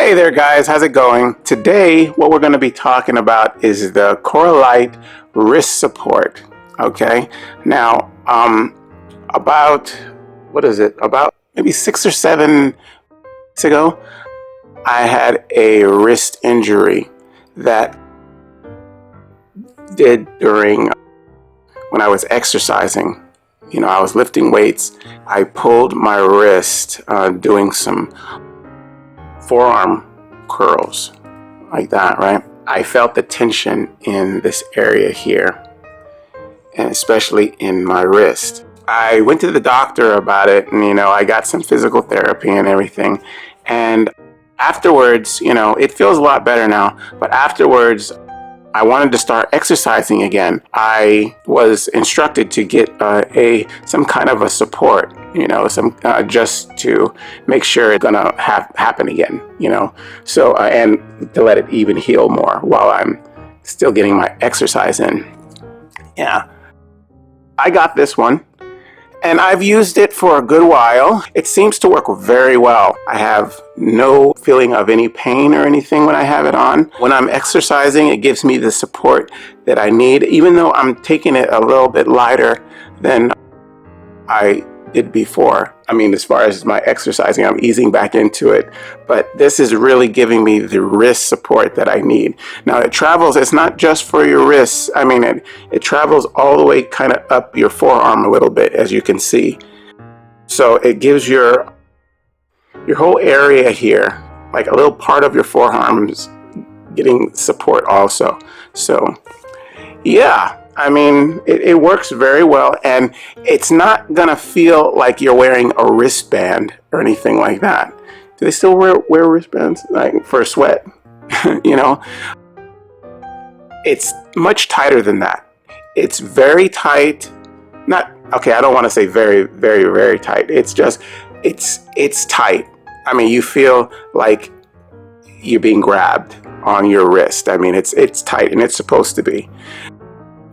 Hey there guys, how's it going? Today what we're going to be talking about is the Coralite wrist support. Okay, now about about maybe 6 or 7 weeks ago, I had a wrist injury that did during when I was exercising. You know, I was lifting weights. I pulled my wrist doing some forearm curls like that, right? I felt the tension in this area here, and especially in my wrist. I went to the doctor about it, and I got some physical therapy and everything, and afterwards, it feels a lot better now, but afterwards I wanted to start exercising again. I was instructed to get some kind of a support, just to make sure it's gonna happen again, So and to let it even heal more while I'm still getting my exercise in. Yeah, I got this one, and I've used it for a good while. It seems to work very well. I have no feeling of any pain or anything when I have it on. When I'm exercising, it gives me the support that I need, even though I'm taking it a little bit lighter than I did before. I mean, as far as my exercising, I'm easing back into it, but this is really giving me the wrist support that I need. Now it travels, it's not just for your wrists. I mean, it travels all the way kind of up your forearm a little bit, as you can see. So it gives your whole area here, like a little part of your forearms, getting support also. So yeah, I mean, it works very well, and it's not gonna feel like you're wearing a wristband or anything like that. Do they still wear wristbands, like for sweat? It's much tighter than that. It's very tight. Not okay. I don't want to say very, very, very tight. It's just it's tight. I mean, you feel like you're being grabbed on your wrist. I mean, it's tight, and it's supposed to be.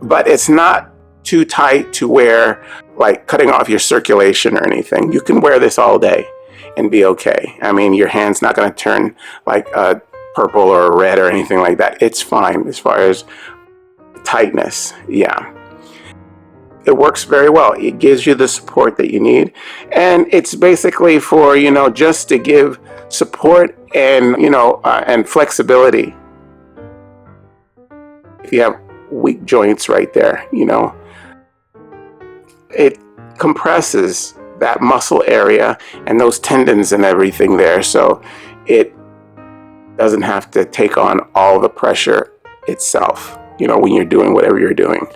But it's not too tight to wear, like cutting off your circulation or anything. You can wear this all day and be okay. I mean, your hand's not going to turn like purple or red or anything like that. It's fine as far as tightness. Yeah. It works very well. It gives you the support that you need. And it's basically for, just to give support and, and flexibility. If you have weak joints right there, it compresses that muscle area and those tendons and everything there, so it doesn't have to take on all the pressure itself, when you're doing whatever you're doing.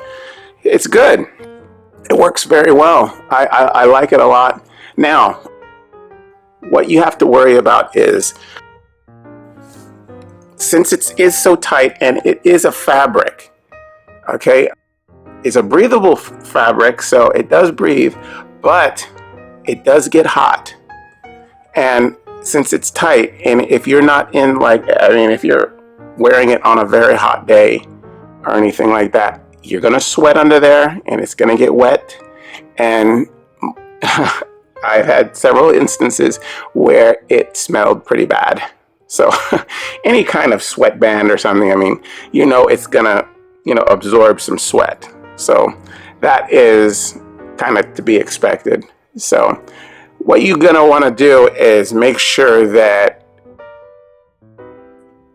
It's good. It works very well. I like it a lot. Now, what you have to worry about is, since it is so tight and it is a fabric, okay, it's a breathable fabric, so it does breathe, but it does get hot. And since it's tight, and if you're not in if you're wearing it on a very hot day or anything like that, you're gonna sweat under there and it's gonna get wet. And I've had several instances where it smelled pretty bad. So any kind of sweatband or something, I mean, it's gonna absorb some sweat. So that is kind of to be expected. So what you're gonna want to do is make sure that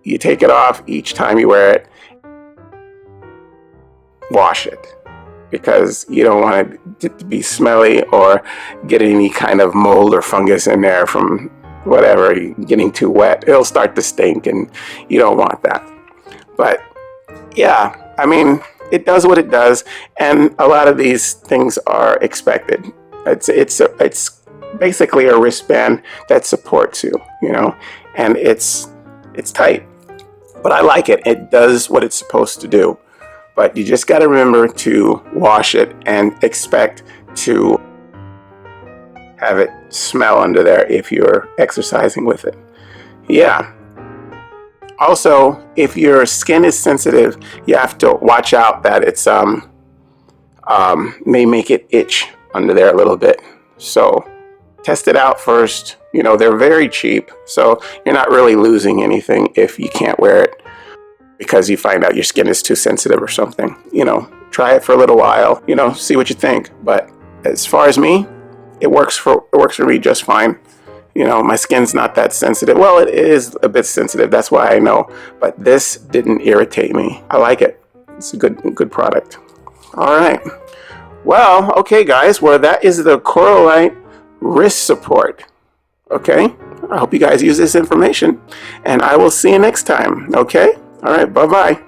you take it off each time you wear it. Wash it, because you don't want it to be smelly or get any kind of mold or fungus in there from whatever, getting too wet. It'll start to stink, and you don't want that. But yeah, I mean, it does what it does, and a lot of these things are expected. It's basically a wristband that supports you, and it's tight. But I like it. It does what it's supposed to do. But you just got to remember to wash it and expect to have it smell under there if you're exercising with it. Yeah. Also, if your skin is sensitive, you have to watch out that it's may make it itch under there a little bit. So Test it out first. You know, they're very cheap, so you're not really losing anything if you can't wear it because you find out your skin is too sensitive or something. You know, try it for a little while, you know, see what you think. But as far as me, it works for me just fine. You know, my skin's not that sensitive. Well, it is a bit sensitive, that's why I know. But this didn't irritate me. I like it. It's a good product. All right. Well, okay, guys. Well, that is the Coralite wrist support. Okay. I hope you guys use this information, and I will see you next time. Okay. All right. Bye-bye.